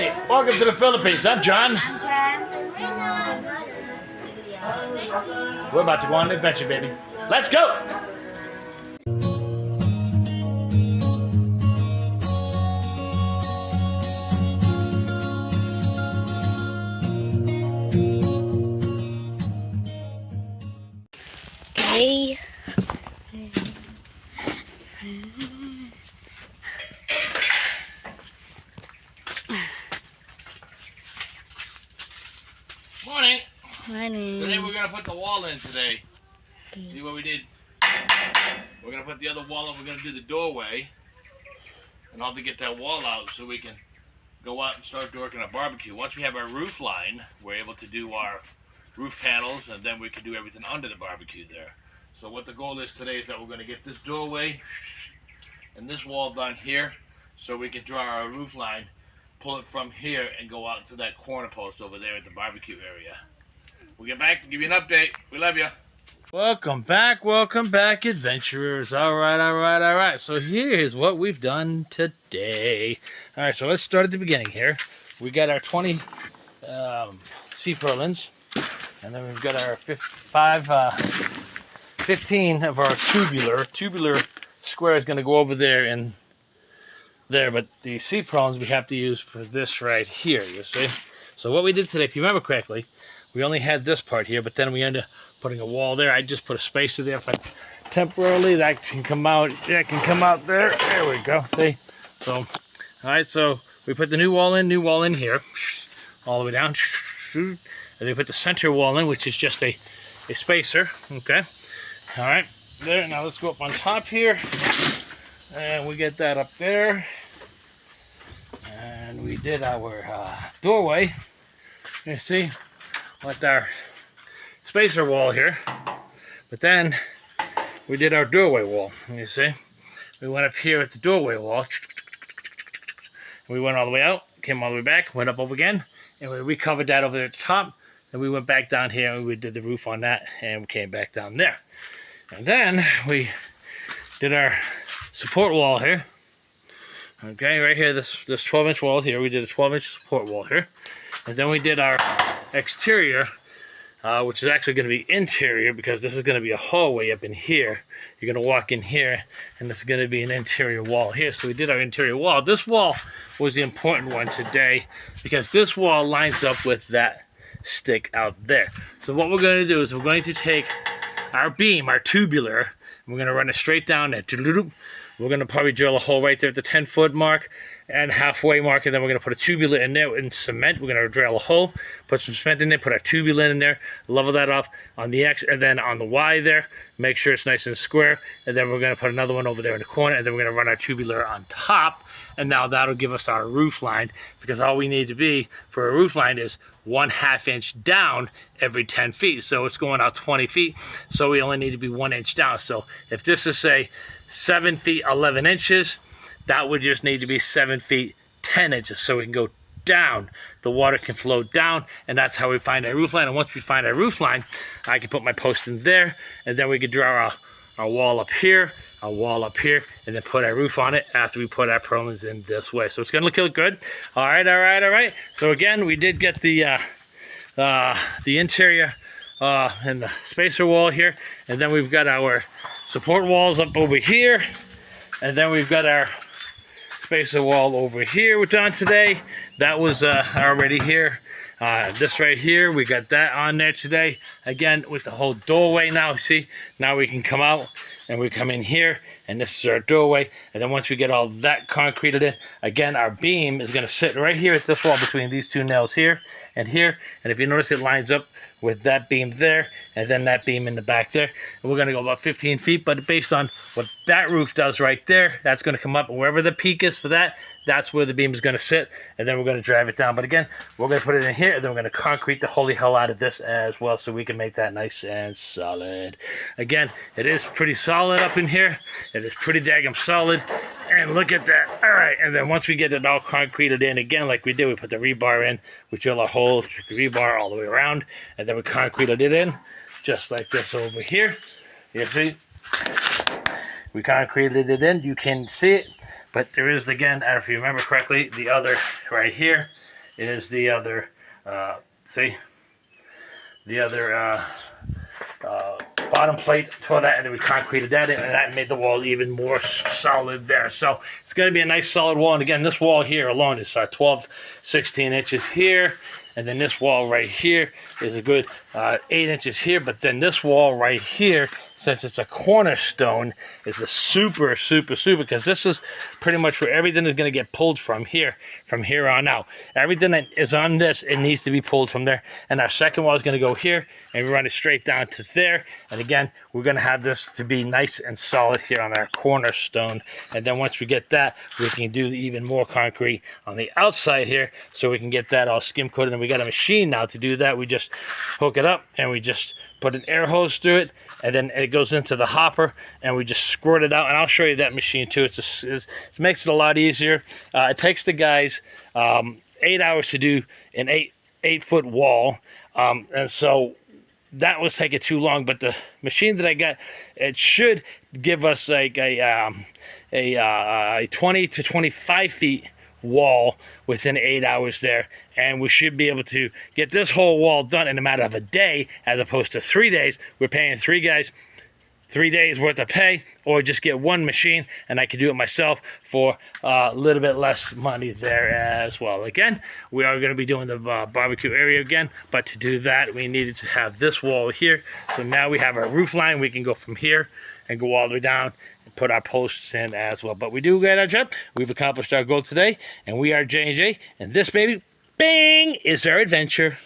Hey, welcome to the Philippines. I'm John. I'm Jen. We're about to go on an adventure, baby. Let's go! Okay. Morning. Morning. Today we're going to put the wall in today. See what we did? We're going to put the other wall in. We're going to do the doorway. And I'll have to get that wall out so we can go out and start working our barbecue. Once we have our roof line, we're able to do our roof panels, and then we can do everything under the barbecue there. So what the goal is today is that we're going to get this doorway and this wall done here so we can draw our roof line, pull it from here, and go out to that corner post over there at the barbecue area. We'll get back and give you an update. We love you. Welcome back, adventurers. All right. So here's what we've done today. All right, so let's start at the beginning here. We got our 20 sea purlins, and then we've got our 15 of our tubular square is going to go over there and there, but the sea purlins we have to use for this right here, you see. So what we did today, if you remember correctly, we only had this part here, but then we ended up putting a wall there. I just put a spacer there, but temporarily that can come out. That can come out there. There we go. See. So, all right. So we put the new wall in here, all the way down, and we put the center wall in, which is just a spacer. Okay. All right. There. Now let's go up on top here, and we get that up there, and we did our doorway. You see, with our spacer wall here, but then we did our doorway wall. You see, we went up here at the doorway wall, we went all the way out, came all the way back, went up over again, and we recovered that over there at the top, and we went back down here and we did the roof on that, and we came back down there, and then we did our support wall here. Okay, right here, this 12-inch wall here, we did a 12-inch support wall here, and then we did our exterior, which is actually going to be interior, because this is going to be a hallway up in here. You're going to walk in here, and this is going to be an interior wall here. So we did our interior wall. This wall was the important one today, because this wall lines up with that stick out there. So what we're going to do is we're going to take our beam, our tubular, and we're going to run it straight down there. We're going to probably drill a hole right there at the 10-foot mark and halfway mark, and then we're going to put a tubular in there in cement. We're going to drill a hole, put some cement in there, put our tubular in there, level that off on the X, and then on the Y there, make sure it's nice and square, and then we're going to put another one over there in the corner, and then we're going to run our tubular on top, and now that'll give us our roof line, because all we need to be for a roof line is 1/2 inch down every 10 feet. So it's going out 20 feet, so we only need to be 1 inch down. So if this is, say, 7 feet 11 inches, that would just need to be 7 feet 10 inches, so we can go down. The water can flow down, and that's how we find our roof line. And once we find our roof line, I can put my post in there, and then we can draw our wall up here, our wall up here, and then put our roof on it after we put our purlins in this way. So it's gonna look good. All right. So again, we did get the interior and the spacer wall here, and then we've got our support walls up over here, and then we've got our spacer wall over here we're done today. That was already here. This right here, we got that on there today. Again, with the whole doorway now, see? Now we can come out and we come in here, and this is our doorway. And then once we get all that concreted in, again, our beam is gonna sit right here at this wall between these two nails here and here. And if you notice, it lines up with that beam there, and then that beam in the back there. And we're gonna go about 15 feet, but based on what that roof does right there, that's gonna come up, and wherever the peak is for that, that's where the beam is gonna sit, and then we're gonna drive it down. But again, we're gonna put it in here, and then we're gonna concrete the holy hell out of this as well, so we can make that nice and solid. Again, it is pretty solid up in here. It is pretty daggum solid, and look at that. All right, and then once we get it all concreted in again, like we did, we put the rebar in, we drill a hole, rebar all the way around, and then we concreted it in, just like this over here. You see, we concreted it in. You can see it, but there is, again, if you remember correctly, the other right here, is the other, see, the other bottom plate to that, and then we concreted that in, and that made the wall even more solid there. So it's going to be a nice solid wall. And again, this wall here alone is 12, 16 inches here, and then this wall right here is a good 8 inches here. But then this wall right here, since it's a cornerstone, is a super, because this is pretty much where everything is going to get pulled from here on out. Everything that is on this, it needs to be pulled from there. And our second wall is going to go here, and we run it straight down to there. And again, we're going to have this to be nice and solid here on our cornerstone. And then once we get that, we can do even more concrete on the outside here, so we can get that all skim coated. And we got a machine now to do that. We just hook it up, and we just put an air hose through it, and then it goes into the hopper, and we just squirt it out. And I'll show you that machine too. It makes it a lot easier. It takes the guys 8 hours to do an 8-foot wall, and so that was taking too long. But the machine that I got, it should give us like a 20 to 25 feet wall within 8 hours there, and we should be able to get this whole wall done in a matter of a day, as opposed to 3 days. We're paying 3 guys 3 days worth of pay, or just get one machine, and I could do it myself for a little bit less money there as well. Again, we are going to be doing the barbecue area again, but to do that, we needed to have this wall here. So now we have our roof line. We can go from here and go all the way down and put our posts in as well. But we do get our job. We've accomplished our goal today, and we are J&J, and this baby, bang, is our adventure.